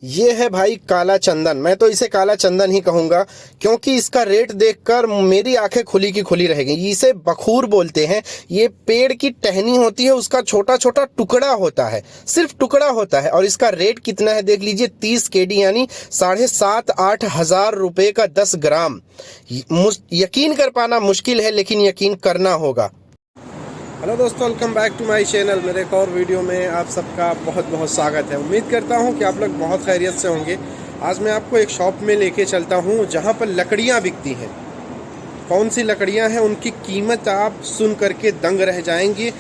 ये है भाई काला चंदन। मैं तो इसे काला चंदन ही कहूंगा क्योंकि इसका रेट देखकर मेरी आंखें खुली की खुली रह गई। इसे बखूर बोलते हैं। ये पेड़ की टहनी होती है, उसका छोटा छोटा टुकड़ा होता है, सिर्फ टुकड़ा होता है। और इसका रेट कितना है देख लीजिए, 30 केडी यानी 7,500-8 हजार रुपए का 10 ग्राम। यकीन कर पाना मुश्किल है, लेकिन यकीन करना होगा। हेलो दोस्तों, welcome back to my channel. मेरे एक और वीडियो में आप सबका बहुत बहुत स्वागत है। उम्मीद करता हूं कि आप लोग बहुत खैरियत से होंगे। आज मैं आपको एक शॉप में लेके चलता हूं जहां पर लकड़ियां बिकती हैं। कौन सी लकड़ियां हैं, उनकी कीमत आप सुन करके दंग रह जाएंगे।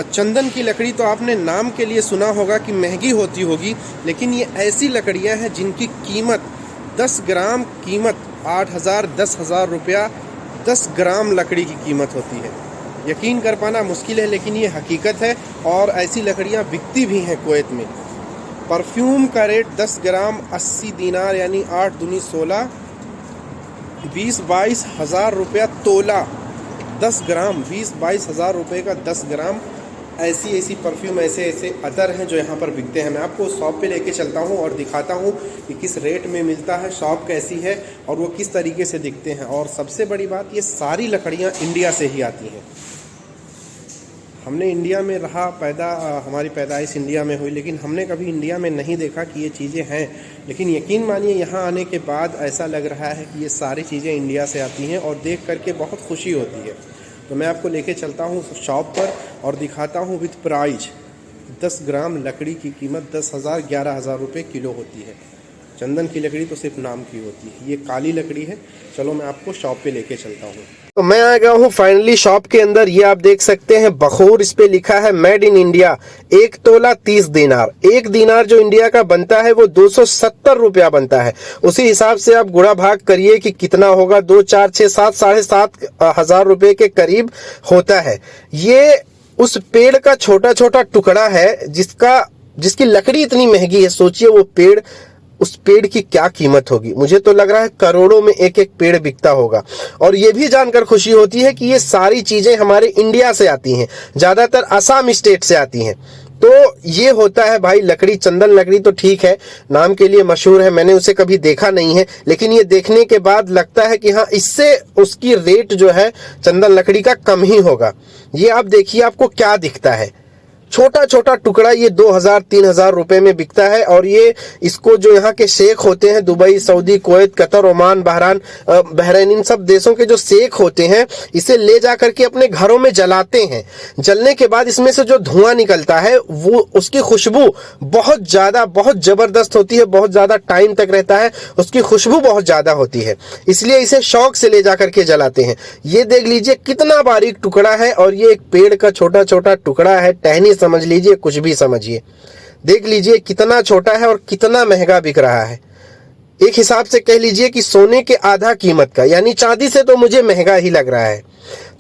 चंदन की लकड़ी तो आपने नाम के लिए सुना होगा कि महंगी होती होगी, लेकिन ये ऐसी लकड़ियाँ हैं जिनकी कीमत 10 ग्राम कीमत 8,000 10,000 रुपया 10 ग्राम लकड़ी की कीमत होती है। यकीन कर पाना मुश्किल है, लेकिन ये हकीकत है। और ऐसी लकड़ियाँ बिकती भी हैं कुवैत में। परफ्यूम का रेट 10 ग्राम 80 दिनार यानी 8 दूनी 16 20-22 हज़ार रुपया तोला। 10 ग्राम 20-22 हज़ार रुपये का 10 ग्राम। ऐसी परफ्यूम, ऐसे अतर हैं जो यहाँ पर बिकते हैं। मैं आपको शॉप पे लेके चलता हूँ और दिखाता हूँ कि किस रेट में मिलता है, शॉप कैसी है और वो किस तरीके से दिखते हैं। और सबसे बड़ी बात, ये सारी लकड़ियाँ इंडिया से ही आती हैं। हमने इंडिया में रहा, हमारी पैदाइश इंडिया में हुई, लेकिन हमने कभी इंडिया में नहीं देखा कि ये चीज़ें हैं। लेकिन यकीन मानिए, यहाँ आने के बाद ऐसा लग रहा है कि ये सारी चीज़ें इंडिया से आती हैं और देख करके बहुत खुशी होती है। तो मैं आपको लेके चलता हूँ शॉप पर और दिखाता हूँ विद प्राइज। 10 ग्राम लकड़ी की कीमत 10,000 11,000 रुपये किलो होती है। चंदन की लकड़ी तो सिर्फ नाम की होती है। ये काली लकड़ी है। चलो मैं आपको शॉप पे लेके चलता हूँ। तो मैं आ गया हूँ फाइनली शॉप के अंदर। ये आप देख सकते हैं बखूर, इस पे लिखा है मेड इन इंडिया। 1 तोला 30 दिनार। 1 दिनार जो इंडिया का बनता है वो 270 रुपया बनता है। उसी हिसाब से आप गुणा भाग करिए कि कितना होगा। 2 4 6 7 7,500 हजार रुपये के करीब होता है। ये उस पेड़ का छोटा छोटा टुकड़ा है जिसकी लकड़ी इतनी महंगी है। सोचिए वो पेड़, उस पेड़ की क्या कीमत होगी। मुझे तो लग रहा है करोड़ों में एक एक पेड़ बिकता होगा। और ये भी जानकर खुशी होती है कि ये सारी चीजें हमारे इंडिया से आती हैं, ज्यादातर असम स्टेट से आती हैं। तो ये होता है भाई लकड़ी। चंदन लकड़ी तो ठीक है, नाम के लिए मशहूर है, मैंने उसे कभी देखा नहीं है, लेकिन ये देखने के बाद लगता है कि हाँ, इससे उसकी रेट जो है चंदन लकड़ी का कम ही होगा। ये आप देखिए आपको क्या दिखता है, छोटा छोटा टुकड़ा। ये 2,000-3,000 रुपए में बिकता है। और ये इसको जो यहाँ के शेख होते हैं, Dubai, Saudi, Kuwait, Qatar, Oman, Bahrain, इन सब देशों के जो शेख होते हैं, इसे ले जा करके अपने घरों में जलाते हैं। जलने के बाद इसमें से जो धुआं निकलता है, वो उसकी खुशबू बहुत ज्यादा, बहुत जबरदस्त होती है, बहुत ज्यादा टाइम तक रहता है, उसकी खुशबू बहुत ज्यादा होती है। इसलिए इसे शौक से ले जा करके जलाते हैं। ये देख लीजिए कितना बारीक टुकड़ा है, और ये एक पेड़ का छोटा छोटा टुकड़ा है। टहनी समझ लीजिए, कुछ भी समझिए। देख लीजिए कितना छोटा है और कितना महंगा बिक रहा है। एक हिसाब से कह लीजिए कि सोने के आधा कीमत का, यानी चांदी से तो मुझे महंगा ही लग रहा है।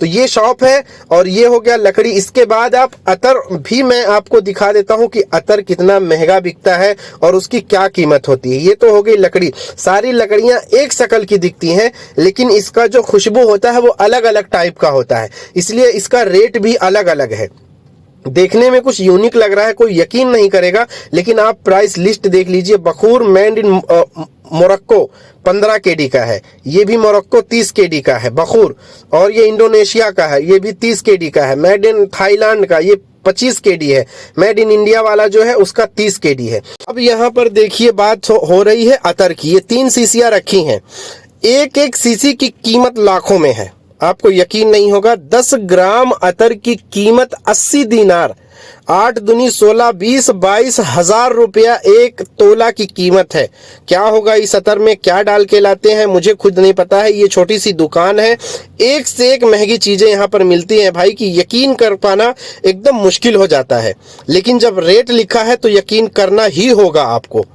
तो ये शॉप है और ये हो गया लकड़ी। इसके बाद आप अतर भी मैं आपको दिखा देता हूं कि अतर कितना महंगा बिकता है और उसकी क्या कीमत होती है। ये तो हो गई लकड़ी। सारी लकड़ियां एक शकल की दिखती हैं, लेकिन इसका जो खुशबू होता है वो अलग अलग टाइप का होता है, इसलिए इसका रेट भी अलग अलग है। देखने में कुछ यूनिक लग रहा है, कोई यकीन नहीं करेगा, लेकिन आप प्राइस लिस्ट देख लीजिए। बखूर मेड इन मोरक्को 15 केडी का है। ये भी मोरक्को 30 केडी का है बखूर। और ये इंडोनेशिया का है, ये भी 30 केडी का है। मेड इन थाईलैंड का ये 25 केडी है। मेड इन इंडिया वाला जो है उसका 30 केडी है। अब यहाँ पर देखिए बात हो रही है अतर की। ये 3 शीशियां रखी हैं, एक एक शीशी की कीमत लाखों में है। आपको यकीन नहीं होगा, 10 ग्राम अतर की कीमत 80 दिनार, 8 दूनी 16 20-22 हज़ार रुपया 1 तोला की कीमत है। क्या होगा इस अतर में, क्या डाल के लाते हैं, मुझे खुद नहीं पता है। ये छोटी सी दुकान है, एक से एक महंगी चीजें यहाँ पर मिलती हैं भाई, कि यकीन कर पाना एकदम मुश्किल हो जाता है। लेकिन जब रेट लिखा है तो यकीन करना ही होगा आपको।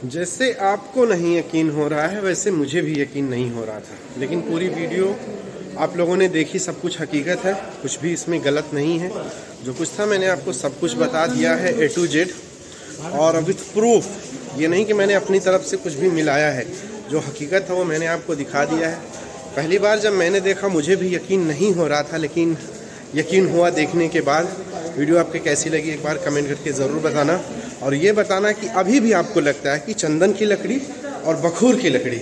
जैसे आपको नहीं यकीन हो रहा है, वैसे मुझे भी यकीन नहीं हो रहा था। लेकिन पूरी वीडियो आप लोगों ने देखी, सब कुछ हकीकत है, कुछ भी इसमें गलत नहीं है। जो कुछ था मैंने आपको सब कुछ बता दिया है A to Z, और विथ प्रूफ। ये नहीं कि मैंने अपनी तरफ से कुछ भी मिलाया है, जो हकीकत है वो मैंने आपको दिखा दिया है। पहली बार जब मैंने देखा मुझे भी यकीन नहीं हो रहा था, लेकिन यकीन हुआ देखने के बाद। वीडियो आपके कैसी लगी एक बार कमेंट करके ज़रूर बताना। और ये बताना कि अभी भी आपको लगता है कि चंदन की लकड़ी और बखूर की लकड़ी,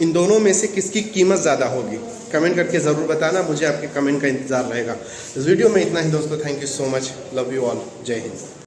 इन दोनों में से किसकी कीमत ज़्यादा होगी। कमेंट करके ज़रूर बताना, मुझे आपके कमेंट का इंतज़ार रहेगा। इस वीडियो में इतना ही दोस्तों, thank you so much, love you all, जय हिंद।